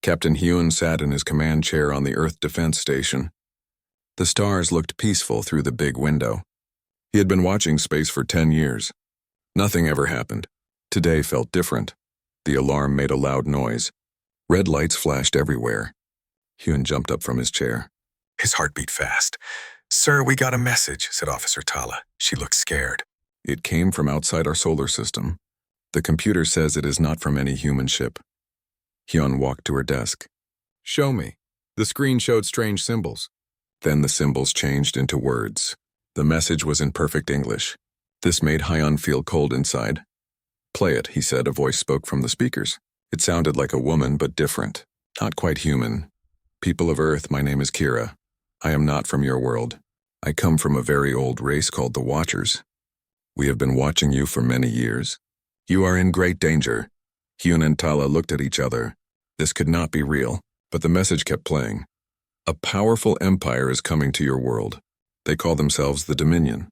Captain Hyun sat in his command chair on the Earth Defense Station. The stars looked peaceful through the big window. He had been watching space for 10 years. Nothing ever happened. Today felt different. The alarm made a loud noise. Red lights flashed everywhere. Hyun jumped up from his chair. His heart beat fast. "Sir, we got a message," said Officer Tala. She looked scared. It came from outside our solar system. The computer says it is not from any human ship. Hyun walked to her desk. "Show me." The screen showed strange symbols. Then the symbols changed into words. The message was in perfect English. This made Hyun feel cold inside. "Play it," he said. A voice spoke from the speakers. It sounded like a woman, but different. Not quite human. "People of Earth, my name is Kira. I am not from your world. I come from a very old race called the Watchers. We have been watching you for many years. You are in great danger." Hyun and Tala looked at each other. This could not be real, but the message kept playing. "A powerful empire is coming to your world. They call themselves the Dominion.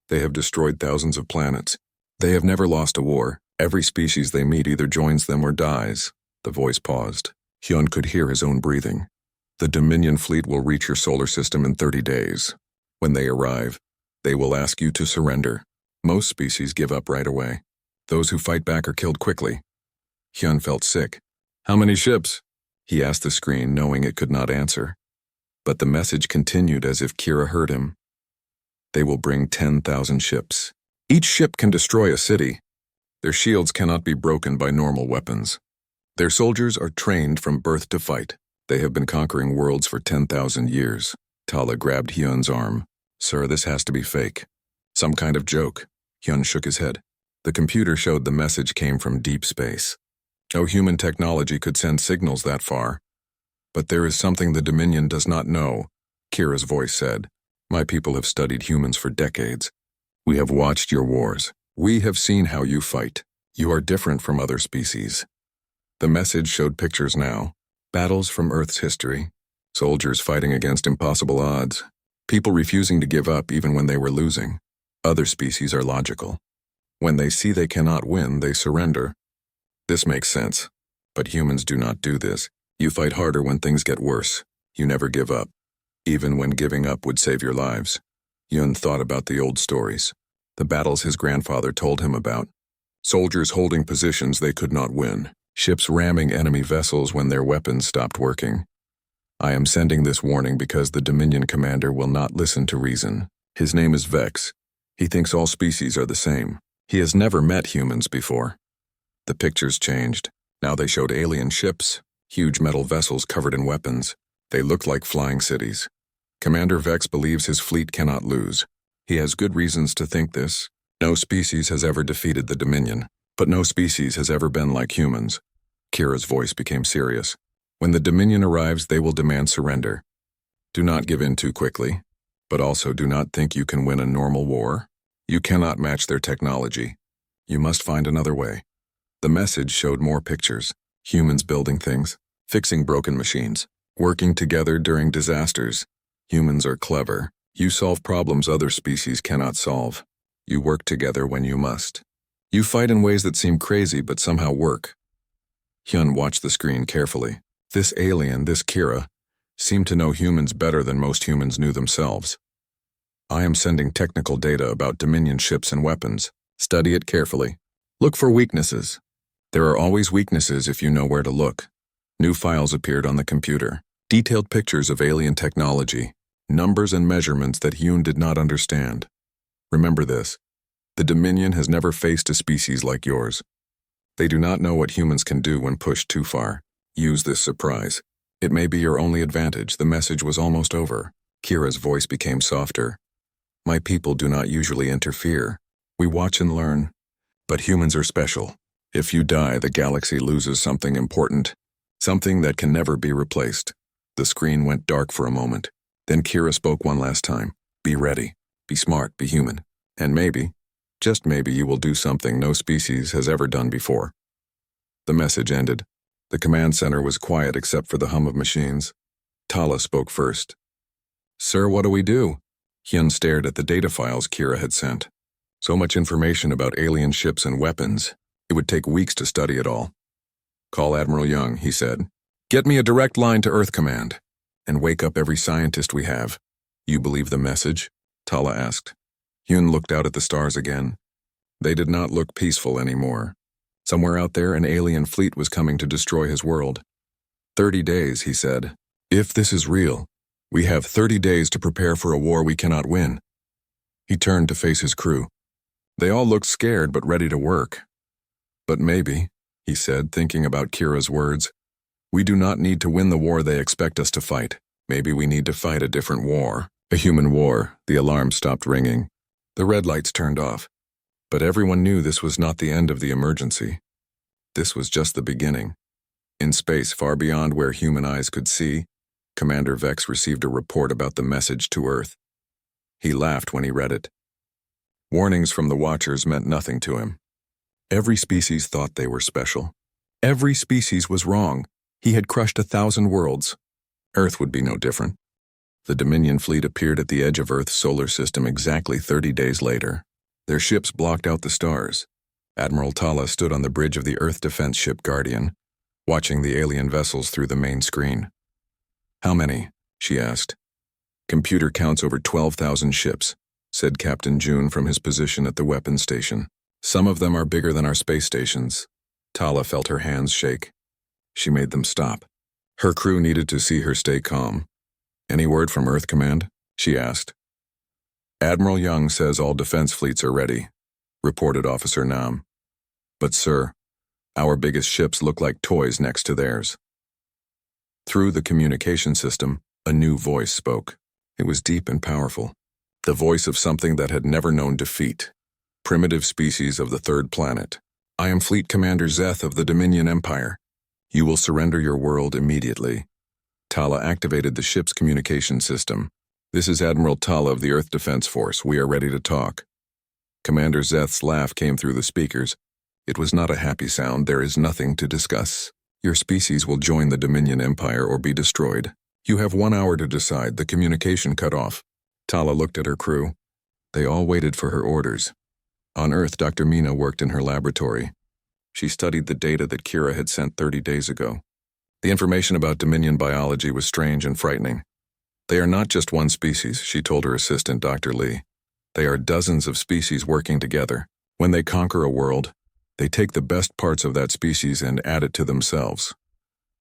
They have destroyed thousands of planets. They have never lost a war. Every species they meet either joins them or dies." The voice paused. Hyun could hear his own breathing. "The Dominion fleet will reach your solar system in 30 days. When they arrive, they will ask you to surrender. Most species give up right away. Those who fight back are killed quickly." Hyun felt sick. "How many ships?" he asked the screen, knowing it could not answer. But the message continued as if Kira heard him. "They will bring 10,000 ships. Each ship can destroy a city. Their shields cannot be broken by normal weapons. Their soldiers are trained from birth to fight. They have been conquering worlds for 10,000 years. Tala grabbed Hyun's arm. "Sir, this has to be fake. Some kind of joke." Hyun shook his head. The computer showed the message came from deep space. No human technology could send signals that far. "But there is something the Dominion does not know," Kira's voice said. "My people have studied humans for decades. We have watched your wars. We have seen how you fight. You are different from other species." The message showed pictures now. Battles from Earth's history. Soldiers fighting against impossible odds. People refusing to give up even when they were losing. Other species are logical. When they see they cannot win, they surrender. This makes sense. But humans do not do this. You fight harder when things get worse. You never give up. Even when giving up would save your lives. Hyun thought about the old stories. The battles his grandfather told him about. Soldiers holding positions they could not win. Ships ramming enemy vessels when their weapons stopped working. "I am sending this warning because the Dominion commander will not listen to reason. His name is Vex. He thinks all species are the same. He has never met humans before." The pictures changed. Now they showed alien ships, huge metal vessels covered in weapons. They looked like flying cities. Commander Vex believes his fleet cannot lose. He has good reasons to think this. No species has ever defeated the Dominion, but no species has ever been like humans. Kira's voice became serious. "When the Dominion arrives, they will demand surrender. Do not give in too quickly, but also do not think you can win a normal war. You cannot match their technology. You must find another way." The message showed more pictures. Humans building things, fixing broken machines, working together during disasters. Humans are clever. You solve problems other species cannot solve. You work together when you must. You fight in ways that seem crazy but somehow work. Hyun watched the screen carefully. This alien, this Kira, seemed to know humans better than most humans knew themselves. "I am sending technical data about Dominion ships and weapons. Study it carefully. Look for weaknesses. There are always weaknesses if you know where to look." New files appeared on the computer. Detailed pictures of alien technology. Numbers and measurements that Hyun did not understand. "Remember this. The Dominion has never faced a species like yours. They do not know what humans can do when pushed too far. Use this surprise. It may be your only advantage." The message was almost over. Kira's voice became softer. "My people do not usually interfere. We watch and learn. But humans are special. If you die, the galaxy loses something important. Something that can never be replaced." The screen went dark for a moment. Then Kira spoke one last time. "Be ready. Be smart. Be human. And maybe, just maybe, you will do something no species has ever done before." The message ended. The command center was quiet except for the hum of machines. Tala spoke first. "Sir, what do we do?" Hyun stared at the data files Kira had sent. So much information about alien ships and weapons. It would take weeks to study it all. "Call Admiral Young," he said. Get me a direct line to Earth Command, and wake up every scientist we have. You believe the message? Tala asked. Hyun looked out at the stars again. They did not look peaceful anymore. Somewhere out there, an alien fleet was coming to destroy his world. 30 days, he said. If this is real, we have 30 days to prepare for a war we cannot win. He turned to face his crew. They all looked scared but ready to work. But maybe, he said, thinking about Kira's words, we do not need to win the war they expect us to fight. Maybe we need to fight a different war. A human war. The alarm stopped ringing. The red lights turned off. But everyone knew this was not the end of the emergency. This was just the beginning. In space, far beyond where human eyes could see, Commander Vex received a report about the message to Earth. He laughed when he read it. Warnings from the Watchers meant nothing to him. Every species thought they were special. Every species was wrong. He had crushed 1,000 worlds. Earth would be no different. The Dominion fleet appeared at the edge of Earth's solar system exactly 30 days later. Their ships blocked out the stars. Admiral Tala stood on the bridge of the Earth defense ship Guardian, watching the alien vessels through the main screen. How many? She asked. Computer counts over 12,000 ships, said Captain June from his position at the weapons station. Some of them are bigger than our space stations. Tala felt her hands shake. She made them stop. Her crew needed to see her stay calm. Any word from Earth Command? She asked. Admiral Young says all defense fleets are ready, reported Officer Nam. But sir, our biggest ships look like toys next to theirs. Through the communication system, a new voice spoke. It was deep and powerful. The voice of something that had never known defeat. Primitive species of the third planet. I am Fleet Commander Zeth of the Dominion Empire. You will surrender your world immediately. Tala activated the ship's communication system. This is Admiral Tala of the Earth Defense Force. We are ready to talk. Commander Zeth's laugh came through the speakers. It was not a happy sound. There is nothing to discuss. Your species will join the Dominion Empire or be destroyed. You have 1 hour to decide. The communication cut off. Tala looked at her crew. They all waited for her orders. On Earth, Dr. Mina worked in her laboratory. She studied the data that Kira had sent 30 days ago. The information about Dominion biology was strange and frightening. They are not just one species, she told her assistant, Dr. Lee. They are dozens of species working together. When they conquer a world, they take the best parts of that species and add it to themselves.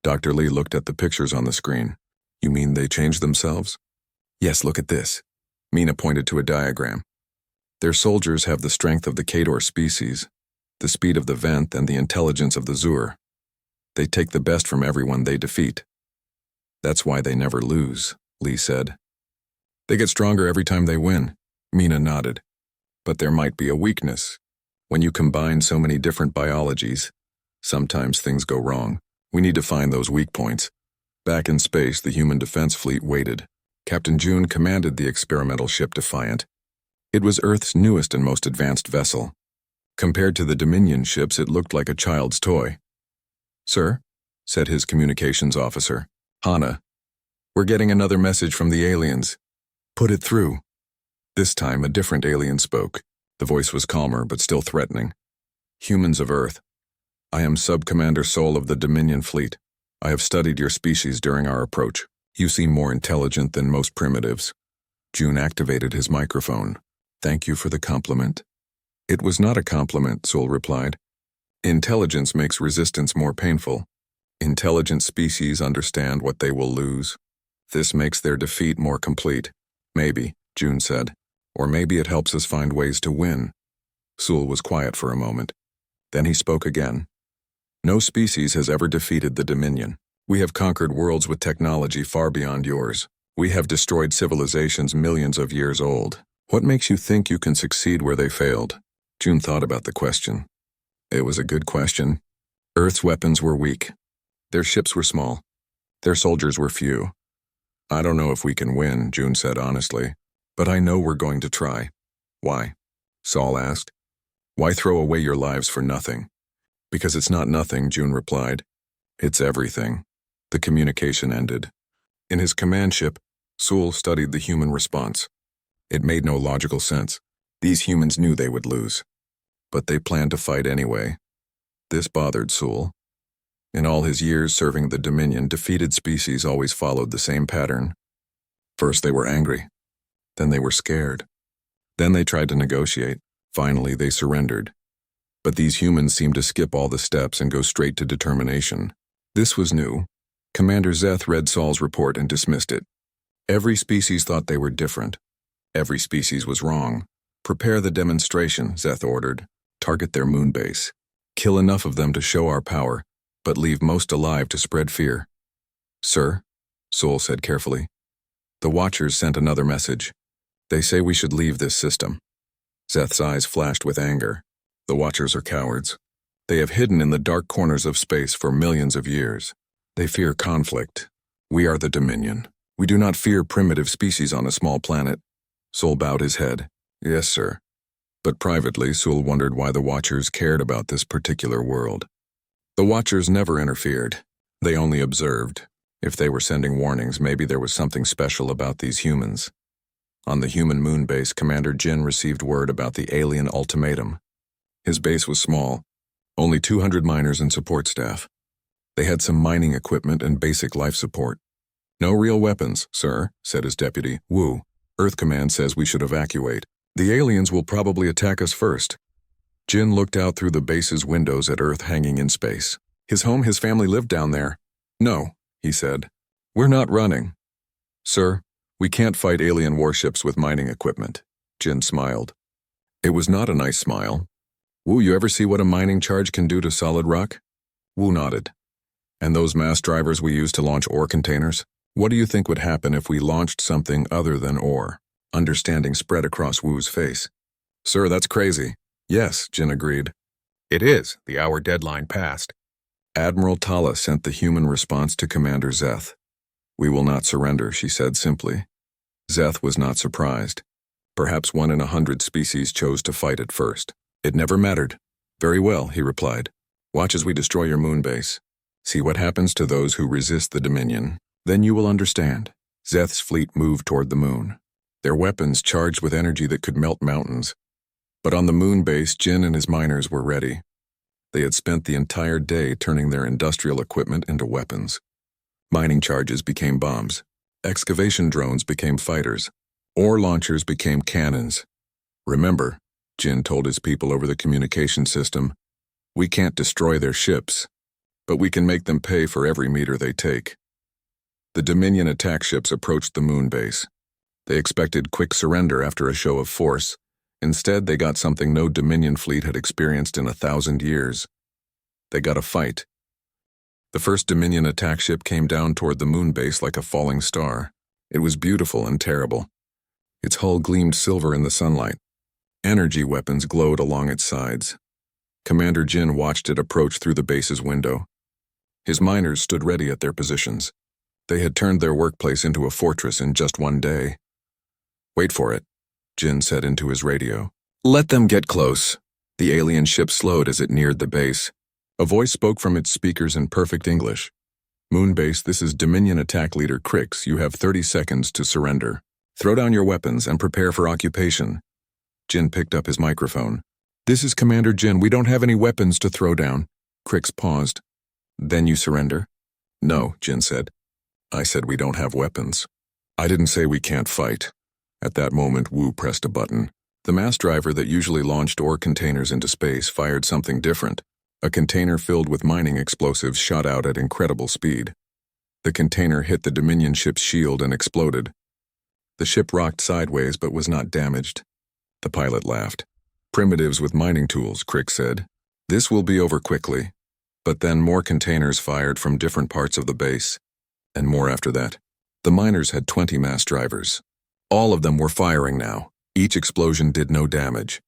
Dr. Lee looked at the pictures on the screen. You mean they change themselves? Yes, look at this. Mina pointed to a diagram. Their soldiers have the strength of the Kador species, the speed of the Vent, and the intelligence of the Zur. They take the best from everyone they defeat. That's why they never lose, Lee said. They get stronger every time they win, Mina nodded. But there might be a weakness. When you combine so many different biologies, sometimes things go wrong. We need to find those weak points. Back in space, the human defense fleet waited. Captain June commanded the experimental ship Defiant. It was Earth's newest and most advanced vessel. Compared to the Dominion ships, it looked like a child's toy. Sir, said his communications officer, Hana, we're getting another message from the aliens. Put it through. This time, a different alien spoke. The voice was calmer, but still threatening. Humans of Earth, I am Sub-Commander Sol of the Dominion Fleet. I have studied your species during our approach. You seem more intelligent than most primitives. June activated his microphone. Thank you for the compliment. It was not a compliment, Sol replied. Intelligence makes resistance more painful. Intelligent species understand what they will lose. This makes their defeat more complete. Maybe, June said. Or maybe it helps us find ways to win. Sol was quiet for a moment. Then he spoke again. No species has ever defeated the Dominion. We have conquered worlds with technology far beyond yours. We have destroyed civilizations millions of years old. What makes you think you can succeed where they failed? June thought about the question. It was a good question. Earth's weapons were weak. Their ships were small. Their soldiers were few. I don't know if we can win, June said honestly, but I know we're going to try. Why? Sol asked. Why throw away your lives for nothing? Because it's not nothing, June replied. It's everything. The communication ended. In his command ship, Sol studied the human response. It made no logical sense. These humans knew they would lose. But they planned to fight anyway. This bothered Sol. In all his years serving the Dominion, defeated species always followed the same pattern. First they were angry. Then they were scared. Then they tried to negotiate. Finally, they surrendered. But these humans seemed to skip all the steps and go straight to determination. This was new. Commander Zeth read Saul's report and dismissed it. Every species thought they were different. Every species was wrong. Prepare the demonstration, Zeth ordered. Target their moon base. Kill enough of them to show our power, but leave most alive to spread fear. Sir, Saul said carefully. The Watchers sent another message. They say we should leave this system. Zeth's eyes flashed with anger. The Watchers are cowards. They have hidden in the dark corners of space for millions of years. They fear conflict. We are the Dominion. We do not fear primitive species on a small planet. Saul bowed his head. Yes, sir. But privately, Saul wondered why the Watchers cared about this particular world. The Watchers never interfered. They only observed. If they were sending warnings, maybe there was something special about these humans. On the human moon base, Commander Jin received word about the alien ultimatum. His base was small, only 200 miners and support staff. They had some mining equipment and basic life support. No real weapons, sir, said his deputy, Wu. Earth Command says we should evacuate. The aliens will probably attack us first. Jin looked out through the base's windows at Earth hanging in space. His family lived down there. No, he said. We're not running. Sir, we can't fight alien warships with mining equipment. Jin smiled. It was not a nice smile. Wu, you ever see what a mining charge can do to solid rock? Wu nodded. And those mass drivers we use to launch ore containers? What do you think would happen if we launched something other than ore? Understanding spread across Wu's face. Sir, that's crazy. Yes, Jin agreed. It is. The hour deadline passed. Admiral Tala sent the human response to Commander Zeth. We will not surrender, she said simply. Zeth was not surprised. Perhaps 1 in 100 species chose to fight at first. It never mattered. Very well, he replied. Watch as we destroy your moon base. See what happens to those who resist the Dominion. Then you will understand. Zeth's fleet moved toward the moon. Their weapons charged with energy that could melt mountains. But on the moon base, Jin and his miners were ready. They had spent the entire day turning their industrial equipment into weapons. Mining charges became bombs. Excavation drones became fighters. Ore launchers became cannons. Remember, Jin told his people over the communication system, we can't destroy their ships, but we can make them pay for every meter they take. The Dominion attack ships approached the moon base. They expected quick surrender after a show of force. Instead, they got something no Dominion fleet had experienced in 1,000 years. They got a fight. The first Dominion attack ship came down toward the moon base like a falling star. It was beautiful and terrible. Its hull gleamed silver in the sunlight. Energy weapons glowed along its sides. Commander Jin watched it approach through the base's window. His miners stood ready at their positions. They had turned their workplace into a fortress in just one day. Wait for it, Jin said into his radio. Let them get close. The alien ship slowed as it neared the base. A voice spoke from its speakers in perfect English. Moonbase, this is Dominion Attack Leader Crix. You have 30 seconds to surrender. Throw down your weapons and prepare for occupation. Jin picked up his microphone. This is Commander Jin. We don't have any weapons to throw down. Crix paused. Then you surrender? No, Jin said. I said we don't have weapons. I didn't say we can't fight. At that moment, Wu pressed a button. The mass driver that usually launched ore containers into space fired something different. A container filled with mining explosives shot out at incredible speed. The container hit the Dominion ship's shield and exploded. The ship rocked sideways but was not damaged. The pilot laughed. Primitives with mining tools, Crick said. This will be over quickly. But then more containers fired from different parts of the base. And more after that. The miners had 20 mass drivers. All of them were firing now. Each explosion did no damage.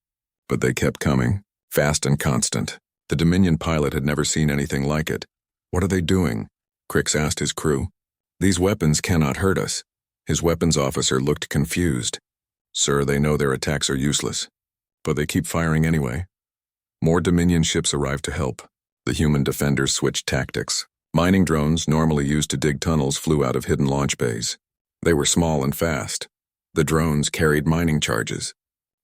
But they kept coming, fast and constant. The Dominion pilot had never seen anything like it. What are they doing? Crix asked his crew. These weapons cannot hurt us. His weapons officer looked confused. Sir, they know their attacks are useless. But they keep firing anyway. More Dominion ships arrived to help. The human defenders switched tactics. Mining drones, normally used to dig tunnels, flew out of hidden launch bays. They were small and fast. The drones carried mining charges.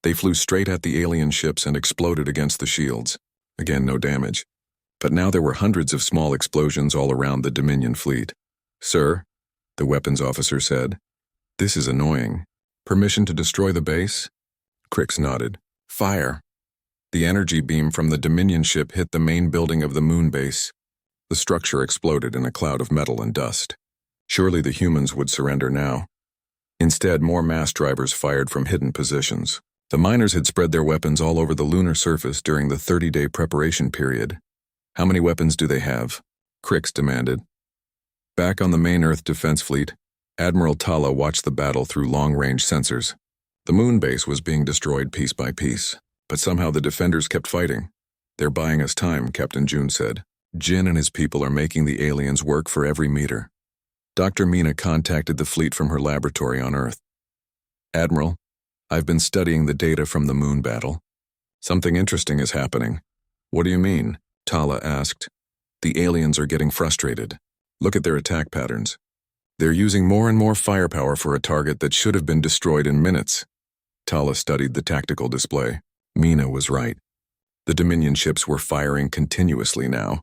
They flew straight at the alien ships and exploded against the shields. Again, no damage. But now there were hundreds of small explosions all around the Dominion fleet. "Sir," the weapons officer said, "this is annoying. Permission to destroy the base?" Crix nodded. "Fire." The energy beam from the Dominion ship hit the main building of the moon base. The structure exploded in a cloud of metal and dust. Surely the humans would surrender now. Instead, more mass drivers fired from hidden positions. The miners had spread their weapons all over the lunar surface during the 30-day preparation period. "How many weapons do they have?" Crix demanded. Back on the main Earth defense fleet, Admiral Tala watched the battle through long-range sensors. The moon base was being destroyed piece by piece, but somehow the defenders kept fighting. "They're buying us time," Captain June said. "Jin and his people are making the aliens work for every meter." Dr. Mina contacted the fleet from her laboratory on Earth. "Admiral, I've been studying the data from the moon battle. Something interesting is happening." "What do you mean?" Tala asked. "The aliens are getting frustrated. Look at their attack patterns. They're using more and more firepower for a target that should have been destroyed in minutes." Tala studied the tactical display. Mina was right. The Dominion ships were firing continuously now.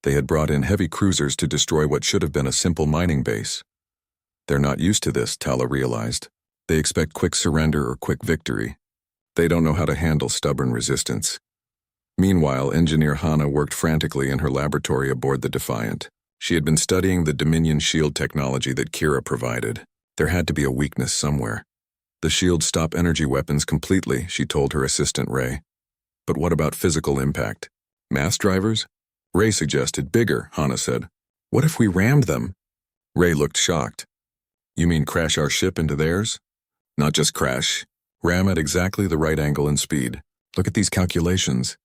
They had brought in heavy cruisers to destroy what should have been a simple mining base. They're not used to this, Tala realized. They expect quick surrender or quick victory. They don't know how to handle stubborn resistance. Meanwhile, Engineer Hana worked frantically in her laboratory aboard the Defiant. She had been studying the Dominion shield technology that Kira provided. There had to be a weakness somewhere. "The shields stop energy weapons completely," she told her assistant Ray. "But what about physical impact? Mass drivers?" Ray suggested. "Bigger," Hana said. "What if we rammed them?" Ray looked shocked. "You mean crash our ship into theirs?" "Not just crash. Ram at exactly the right angle and speed. Look at these calculations."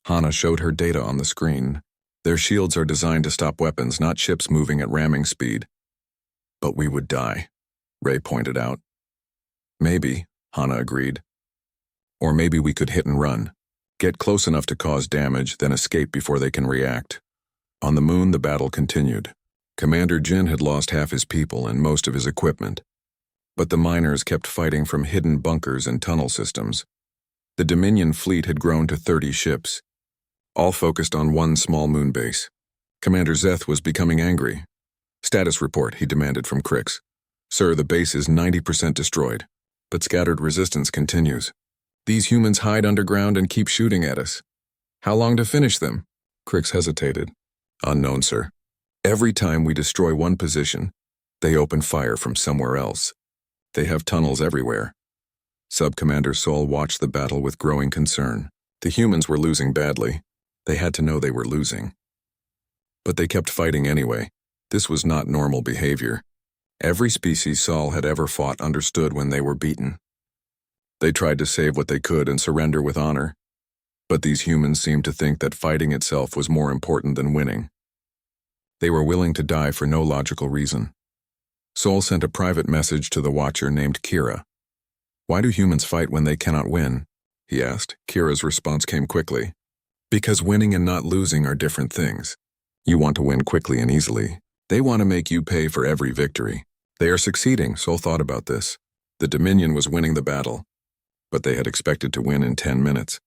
Hana showed her data on the screen. "Their shields are designed to stop weapons, not ships moving at ramming speed." "But we would die," Ray pointed out. "Maybe," Hana agreed. "Or maybe we could hit and run. Get close enough to cause damage, then escape before they can react." On the moon, the battle continued. Commander Jin had lost half his people and most of his equipment. But the miners kept fighting from hidden bunkers and tunnel systems. The Dominion fleet had grown to 30 ships, all focused on one small moon base. Commander Zeth was becoming angry. "Status report," he demanded from Crix. "Sir, the base is 90% destroyed, but scattered resistance continues. These humans hide underground and keep shooting at us. How long to finish them?" Crix hesitated. "Unknown, sir. Every time we destroy one position, they open fire from somewhere else. They have tunnels everywhere." Sub-Commander Sol watched the battle with growing concern. The humans were losing badly. They had to know they were losing. But they kept fighting anyway. This was not normal behavior. Every species Sol had ever fought understood when they were beaten. They tried to save what they could and surrender with honor. But these humans seemed to think that fighting itself was more important than winning. They were willing to die for no logical reason. Sol sent a private message to the Watcher named Kira. "Why do humans fight when they cannot win?" he asked. Kira's response came quickly. "Because winning and not losing are different things. You want to win quickly and easily. They want to make you pay for every victory. They are succeeding," Sol thought about this. The Dominion was winning the battle, but they had expected to win in 10 minutes.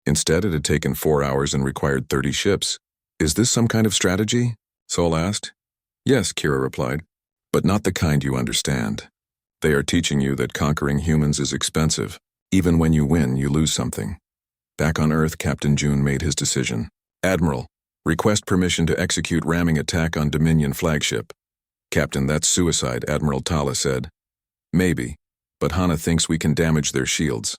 Instead, it had taken 4 hours and required 30 ships. "Is this some kind of strategy?" Sol asked. "Yes," Kira replied, "but not the kind you understand. They are teaching you that conquering humans is expensive. Even when you win, you lose something." Back on Earth, Captain June made his decision. "Admiral, request permission to execute ramming attack on Dominion flagship." "Captain, that's suicide," Admiral Tala said. "Maybe, but Hana thinks we can damage their shields.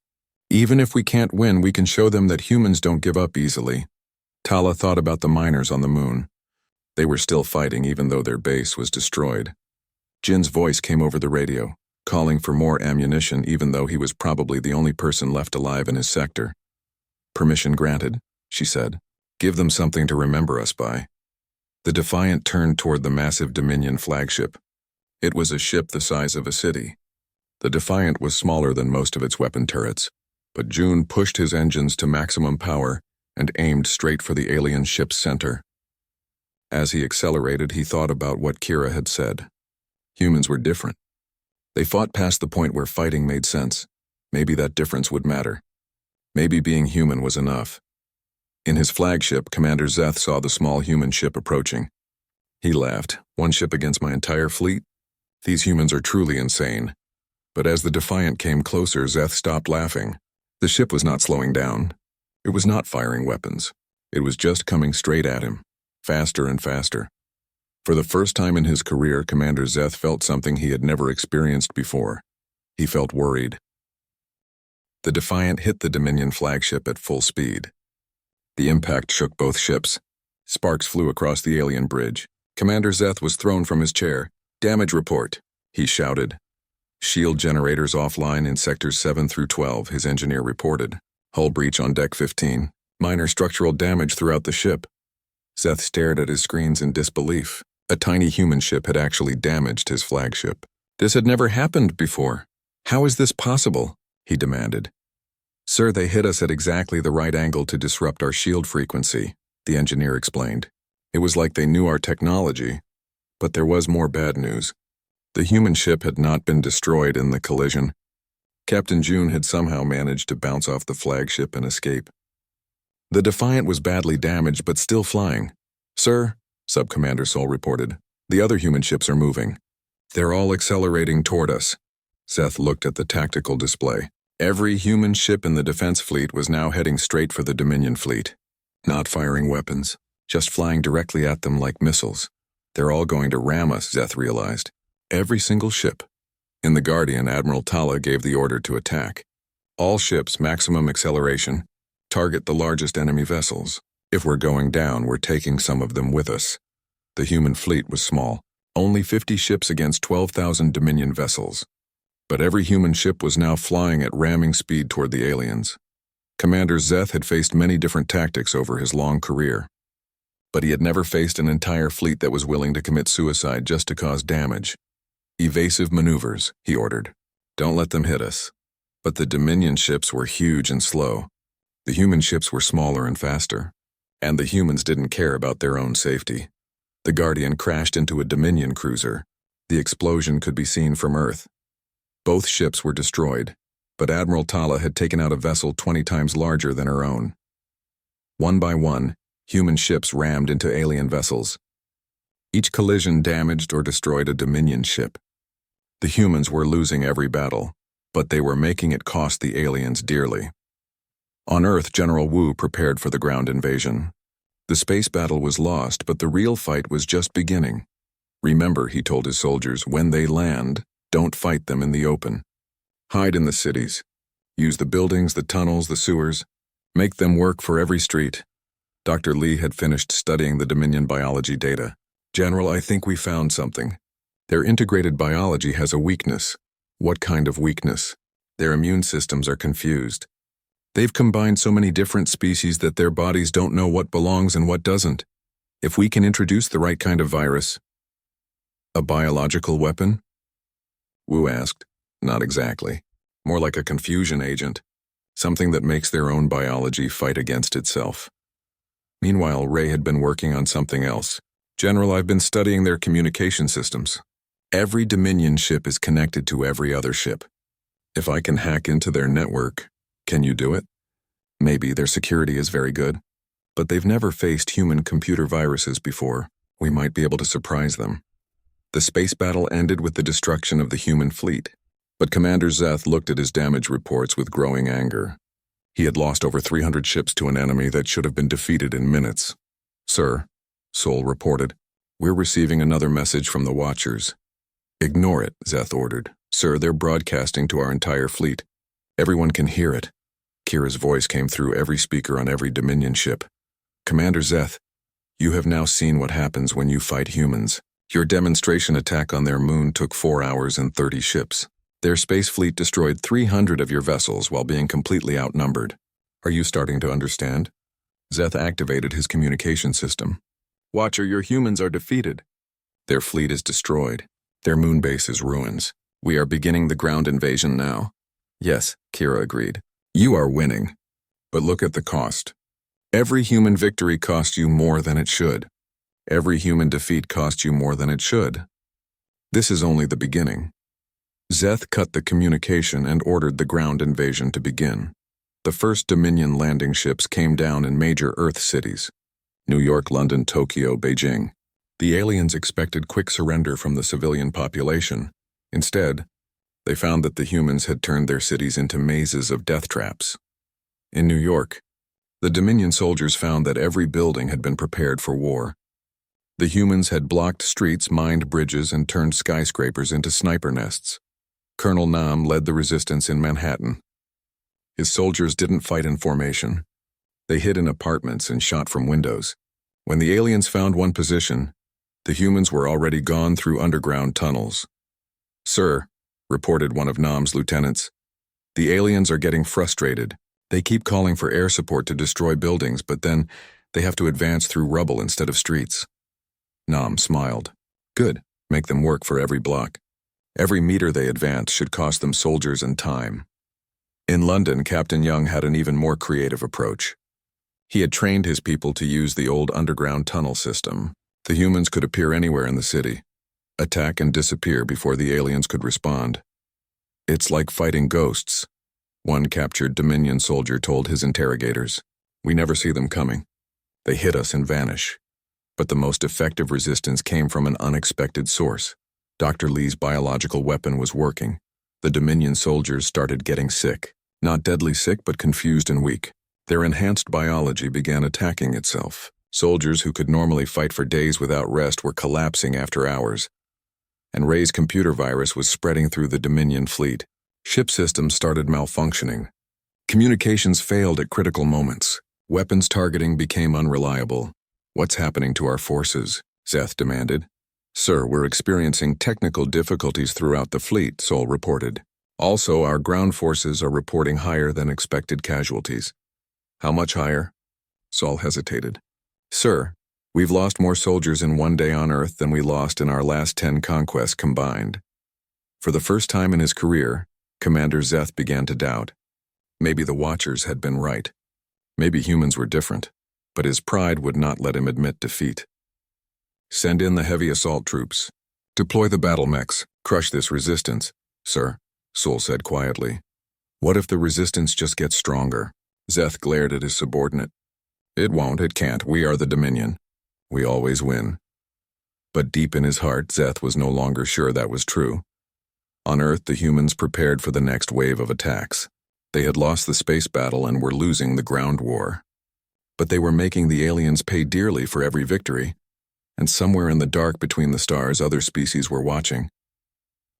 Even if we can't win, we can show them that humans don't give up easily." Tala thought about the miners on the moon. They were still fighting even though their base was destroyed. Jin's voice came over the radio, calling for more ammunition even though he was probably the only person left alive in his sector. "Permission granted," she said. "Give them something to remember us by." The Defiant turned toward the massive Dominion flagship. It was a ship the size of a city. The Defiant was smaller than most of its weapon turrets, but June pushed his engines to maximum power and aimed straight for the alien ship's center. As he accelerated, he thought about what Kira had said. Humans were different. They fought past the point where fighting made sense. Maybe that difference would matter. Maybe being human was enough. In his flagship, Commander Zeth saw the small human ship approaching. He laughed. One ship against my entire fleet? These humans are truly insane. But as the Defiant came closer, Zeth stopped laughing. The ship was not slowing down. It was not firing weapons. It was just coming straight at him, faster and faster. For the first time in his career, Commander Zeth felt something he had never experienced before. He felt worried. The Defiant hit the Dominion flagship at full speed. The impact shook both ships. Sparks flew across the alien bridge. Commander Zeth was thrown from his chair. "Damage report," he shouted. "Shield generators offline in sectors 7 through 12, his engineer reported. "Hull breach on deck 15. Minor structural damage throughout the ship." Zeth stared at his screens in disbelief. A tiny human ship had actually damaged his flagship. This had never happened before. "How is this possible?" he demanded. "Sir, they hit us at exactly the right angle to disrupt our shield frequency," the engineer explained. "It was like they knew our technology." But there was more bad news. The human ship had not been destroyed in the collision. Captain June had somehow managed to bounce off the flagship and escape. The Defiant was badly damaged but still flying. "Sir," Sub-Commander Sol reported, "the other human ships are moving. They're all accelerating toward us." Zeth looked at the tactical display. Every human ship in the defense fleet was now heading straight for the Dominion fleet. Not firing weapons, just flying directly at them like missiles. "They're all going to ram us," Zeth realized. Every single ship. In the Guardian, Admiral Tala gave the order to attack. "All ships, maximum acceleration. Target the largest enemy vessels. If we're going down, we're taking some of them with us." The human fleet was small, only 50 ships against 12,000 Dominion vessels. But every human ship was now flying at ramming speed toward the aliens. Commander Zeth had faced many different tactics over his long career. But he had never faced an entire fleet that was willing to commit suicide just to cause damage. "Evasive maneuvers," he ordered. "Don't let them hit us." But the Dominion ships were huge and slow. The human ships were smaller and faster. And the humans didn't care about their own safety. The Guardian crashed into a Dominion cruiser. The explosion could be seen from Earth. Both ships were destroyed, but Admiral Tala had taken out a vessel 20 times larger than her own. One by one, human ships rammed into alien vessels. Each collision damaged or destroyed a Dominion ship. The humans were losing every battle, but they were making it cost the aliens dearly. On Earth, General Wu prepared for the ground invasion. The space battle was lost, but the real fight was just beginning. "Remember," he told his soldiers, "when they land, don't fight them in the open. Hide in the cities. Use the buildings, the tunnels, the sewers. Make them work for every street." Dr. Lee had finished studying the Dominion biology data. "General, I think we found something. Their integrated biology has a weakness." "What kind of weakness?" "Their immune systems are confused. They've combined so many different species that their bodies don't know what belongs and what doesn't. If we can introduce the right kind of virus." "A biological weapon?" Wu asked. "Not exactly. More like a confusion agent. Something that makes their own biology fight against itself." Meanwhile, Ray had been working on something else. "General, I've been studying their communication systems. Every Dominion ship is connected to every other ship. If I can hack into their network, can you do it? Maybe their security is very good, but they've never faced human computer viruses before. We might be able to surprise them." The space battle ended with the destruction of the human fleet, but Commander Zeth looked at his damage reports with growing anger. He had lost over 300 ships to an enemy that should have been defeated in minutes. "Sir," Sol reported, "we're receiving another message from the Watchers." "Ignore it," Zeth ordered. "Sir, they're broadcasting to our entire fleet. Everyone can hear it." Kira's voice came through every speaker on every Dominion ship. "Commander Zeth, you have now seen what happens when you fight humans. Your demonstration attack on their moon took 4 hours and 30 ships. Their space fleet destroyed 300 of your vessels while being completely outnumbered. Are you starting to understand?" Zeth activated his communication system. "Watcher, your humans are defeated. Their fleet is destroyed. Their moon base is ruins. We are beginning the ground invasion now." "Yes," Kira agreed. "You are winning. But look at the cost. Every human victory costs you more than it should. Every human defeat costs you more than it should. This is only the beginning." Zeth cut the communication and ordered the ground invasion to begin. The first Dominion landing ships came down in major Earth cities: New York, London, Tokyo, Beijing. The aliens expected quick surrender from the civilian population. Instead, they found that the humans had turned their cities into mazes of death traps. In New York, the Dominion soldiers found that every building had been prepared for war. The humans had blocked streets, mined bridges, and turned skyscrapers into sniper nests. Colonel Nam led the resistance in Manhattan. His soldiers didn't fight in formation. They hid in apartments and shot from windows. When the aliens found one position, the humans were already gone through underground tunnels. "Sir," reported one of Nam's lieutenants, "the aliens are getting frustrated. They keep calling for air support to destroy buildings, but then they have to advance through rubble instead of streets." Nam smiled. "Good, make them work for every block. Every meter they advance should cost them soldiers and time." In London, Captain Young had an even more creative approach. He had trained his people to use the old underground tunnel system. The humans could appear anywhere in the city, attack and disappear before the aliens could respond. "It's like fighting ghosts," one captured Dominion soldier told his interrogators. "We never see them coming. They hit us and vanish." But the most effective resistance came from an unexpected source. Dr. Lee's biological weapon was working. The Dominion soldiers started getting sick. Not deadly sick, but confused and weak. Their enhanced biology began attacking itself. Soldiers who could normally fight for days without rest were collapsing after hours. And Ray's computer virus was spreading through the Dominion fleet. Ship systems started malfunctioning. Communications failed at critical moments. Weapons targeting became unreliable. "What's happening to our forces?" Zeth demanded. "Sir, we're experiencing technical difficulties throughout the fleet," Sol reported. "Also, our ground forces are reporting higher than expected casualties." "How much higher?" Sol hesitated. "Sir, we've lost more soldiers in one day on Earth than we lost in our last 10 conquests combined." For the first time in his career, Commander Zeth began to doubt. Maybe the Watchers had been right. Maybe humans were different. But his pride would not let him admit defeat. "Send in the heavy assault troops. Deploy the battle mechs. Crush this resistance." "Sir," Sol said quietly. "What if the resistance just gets stronger?" Zeth glared at his subordinate. "It won't, it can't. We are the Dominion. We always win." But deep in his heart, Zeth was no longer sure that was true. On Earth, the humans prepared for the next wave of attacks. They had lost the space battle and were losing the ground war. But they were making the aliens pay dearly for every victory, and somewhere in the dark between the stars, other species were watching.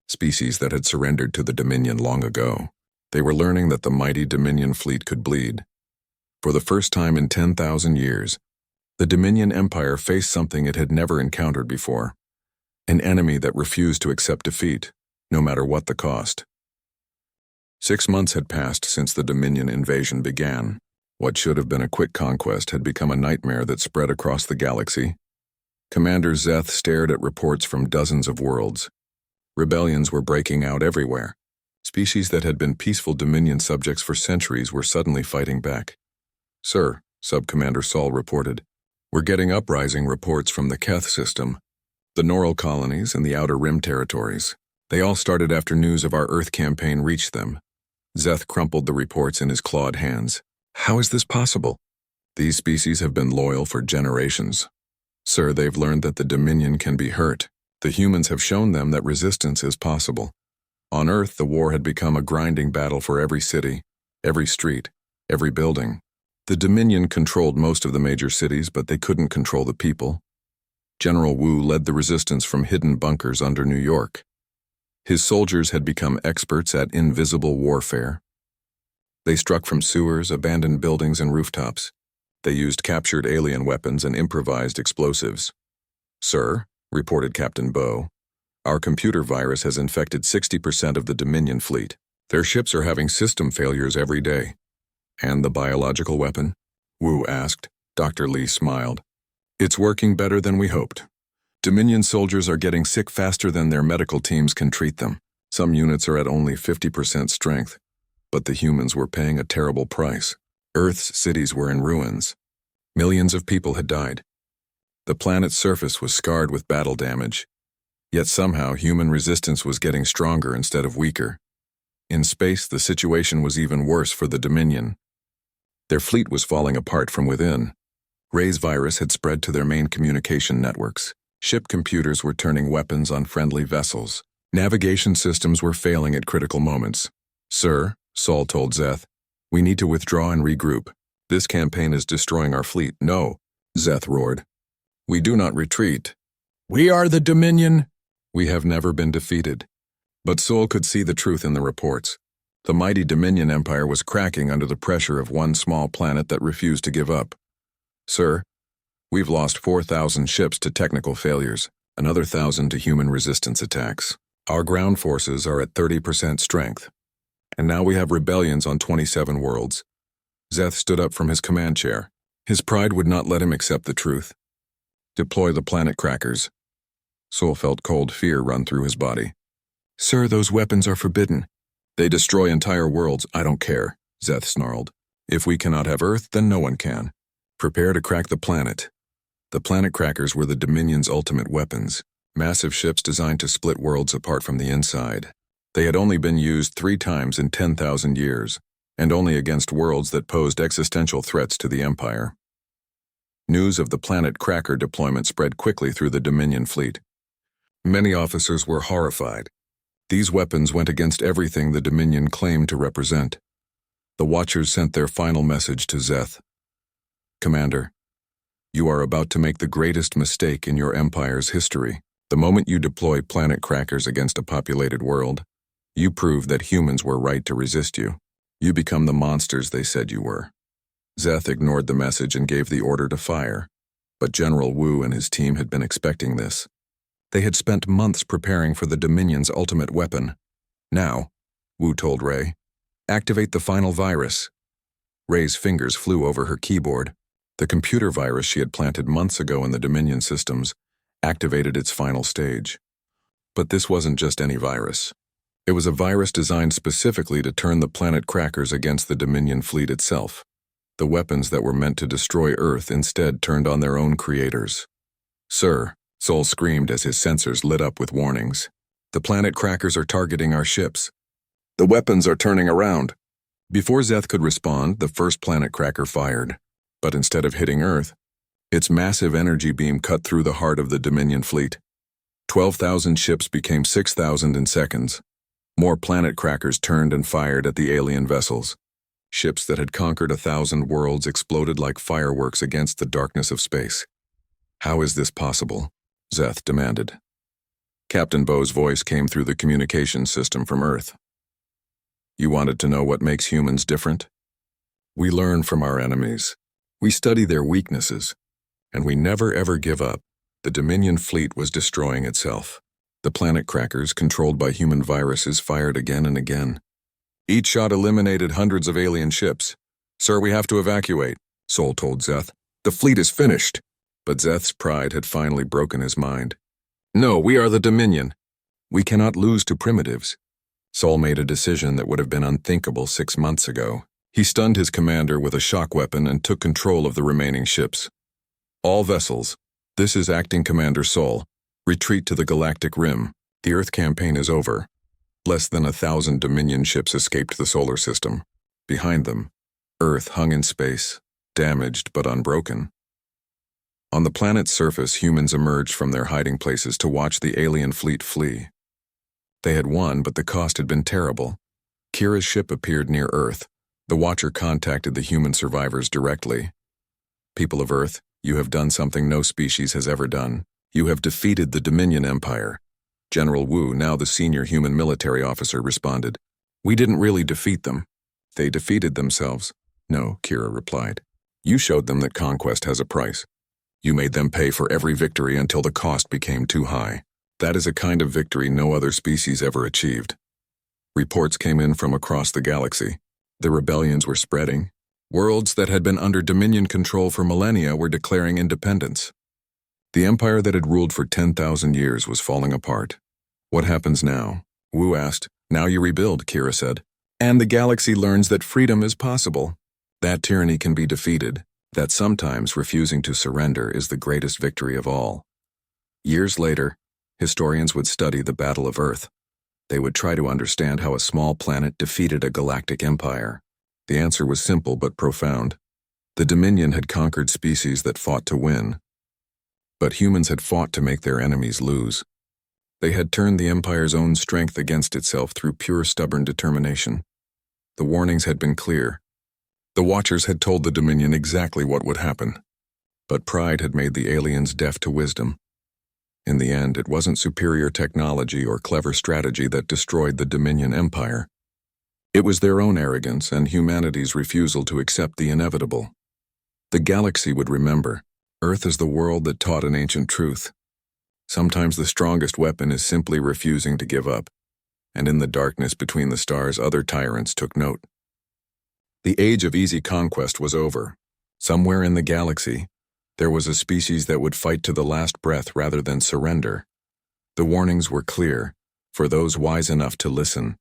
Species that had surrendered to the Dominion long ago. They were learning that the mighty Dominion fleet could bleed. For the first time in 10,000 years, the Dominion Empire faced something it had never encountered before. An enemy that refused to accept defeat, no matter what the cost. 6 months had passed since the Dominion invasion began. What should have been a quick conquest had become a nightmare that spread across the galaxy. Commander Zeth stared at reports from dozens of worlds. Rebellions were breaking out everywhere. Species that had been peaceful Dominion subjects for centuries were suddenly fighting back. "Sir," Sub-Commander Sol reported, "we're getting uprising reports from the Keth system, the Noral colonies, and the Outer Rim territories. They all started after news of our Earth campaign reached them." Zeth crumpled the reports in his clawed hands. "How is this possible?" "These species have been loyal for generations. Sir, they've learned that the Dominion can be hurt. The humans have shown them that resistance is possible. On Earth, the war had become a grinding battle for every city, every street, every building. The Dominion controlled most of the major cities, but they couldn't control the people. General Wu led the resistance from hidden bunkers under New York. His soldiers had become experts at invisible warfare. They struck from sewers, abandoned buildings, and rooftops. They used captured alien weapons and improvised explosives. "Sir," reported Captain Bow, "our computer virus has infected 60% of the Dominion fleet. Their ships are having system failures every day." "And the biological weapon?" Wu asked. Dr. Lee smiled. "It's working better than we hoped. Dominion soldiers are getting sick faster than their medical teams can treat them. Some units are at only 50% strength. But the humans were paying a terrible price. Earth's cities were in ruins. Millions of people had died. The planet's surface was scarred with battle damage. Yet somehow human resistance was getting stronger instead of weaker. In space, the situation was even worse for the Dominion. Their fleet was falling apart from within. Ray's virus had spread to their main communication networks. Ship computers were turning weapons on friendly vessels. Navigation systems were failing at critical moments. "Sir," Saul told Zeth, "we need to withdraw and regroup. This campaign is destroying our fleet." "No," Zeth roared. "We do not retreat. We are the Dominion." "We have never been defeated." But Saul could see the truth in the reports. The mighty Dominion Empire was cracking under the pressure of one small planet that refused to give up. "Sir, we've lost 4,000 ships to technical failures, another 1,000 to human resistance attacks. Our ground forces are at 30% strength. And now we have rebellions on 27 worlds." Zeth stood up from his command chair. His pride would not let him accept the truth. "Deploy the planet crackers." Saul felt cold fear run through his body. "Sir, those weapons are forbidden." "They destroy entire worlds." "I don't care," Zeth snarled. "If we cannot have Earth, then no one can. Prepare to crack the planet." The planet crackers were the Dominion's ultimate weapons, massive ships designed to split worlds apart from the inside. They had only been used 3 times in 10,000 years, and only against worlds that posed existential threats to the Empire. News of the planet cracker deployment spread quickly through the Dominion fleet. Many officers were horrified. These weapons went against everything the Dominion claimed to represent. The Watchers sent their final message to Zeth. "Commander, you are about to make the greatest mistake in your Empire's history. The moment you deploy planet crackers against a populated world, you prove that humans were right to resist you. You become the monsters they said you were." Zeth ignored the message and gave the order to fire, but General Wu and his team had been expecting this. They had spent months preparing for the Dominion's ultimate weapon. "Now," Wu told Ray, "activate the final virus." Ray's fingers flew over her keyboard. The computer virus she had planted months ago in the Dominion systems activated its final stage. But this wasn't just any virus. It was a virus designed specifically to turn the planet crackers against the Dominion fleet itself. The weapons that were meant to destroy Earth instead turned on their own creators. "Sir," Sol screamed as his sensors lit up with warnings. "The planet crackers are targeting our ships. The weapons are turning around." Before Zeth could respond, the first planet cracker fired. But instead of hitting Earth, its massive energy beam cut through the heart of the Dominion fleet. 12,000 ships became 6,000 in seconds. More planet crackers turned and fired at the alien vessels. Ships that had conquered 1,000 worlds exploded like fireworks against the darkness of space. "How is this possible?" Zeth demanded. Captain Bo's voice came through the communications system from Earth. "You wanted to know what makes humans different? We learn from our enemies. We study their weaknesses. And we never ever give up." The Dominion fleet was destroying itself. The planet crackers, controlled by human viruses, fired again and again. Each shot eliminated hundreds of alien ships. "Sir, we have to evacuate," Sol told Zeth. "The fleet is finished." But Zeth's pride had finally broken his mind. "No, we are the Dominion. We cannot lose to primitives." Sol made a decision that would have been unthinkable 6 months ago. He stunned his commander with a shock weapon and took control of the remaining ships. "All vessels, this is Acting Commander Sol. Retreat to the Galactic Rim. The Earth campaign is over." Less than 1,000 Dominion ships escaped the solar system. Behind them, Earth hung in space, damaged but unbroken. On the planet's surface, humans emerged from their hiding places to watch the alien fleet flee. They had won, but the cost had been terrible. Kira's ship appeared near Earth. The Watcher contacted the human survivors directly. "People of Earth, you have done something no species has ever done. You have defeated the Dominion Empire." General Wu, now the senior human military officer, responded. "We didn't really defeat them. They defeated themselves." "No," Kira replied. "You showed them that conquest has a price. You made them pay for every victory until the cost became too high. That is a kind of victory no other species ever achieved." Reports came in from across the galaxy. The rebellions were spreading. Worlds that had been under Dominion control for millennia were declaring independence. The empire that had ruled for 10,000 years was falling apart. "What happens now?" Wu asked. "Now you rebuild," Kira said. "And the galaxy learns that freedom is possible. That tyranny can be defeated. That sometimes refusing to surrender is the greatest victory of all." Years later, historians would study the Battle of Earth. They would try to understand how a small planet defeated a galactic empire. The answer was simple but profound. The Dominion had conquered species that fought to win, but humans had fought to make their enemies lose. They had turned the Empire's own strength against itself through pure stubborn determination. The warnings had been clear. The Watchers had told the Dominion exactly what would happen, but pride had made the aliens deaf to wisdom. In the end, it wasn't superior technology or clever strategy that destroyed the Dominion Empire. It was their own arrogance and humanity's refusal to accept the inevitable. The galaxy would remember, Earth is the world that taught an ancient truth. Sometimes the strongest weapon is simply refusing to give up, and in the darkness between the stars, other tyrants took note. The age of easy conquest was over. Somewhere in the galaxy, there was a species that would fight to the last breath rather than surrender. The warnings were clear, for those wise enough to listen.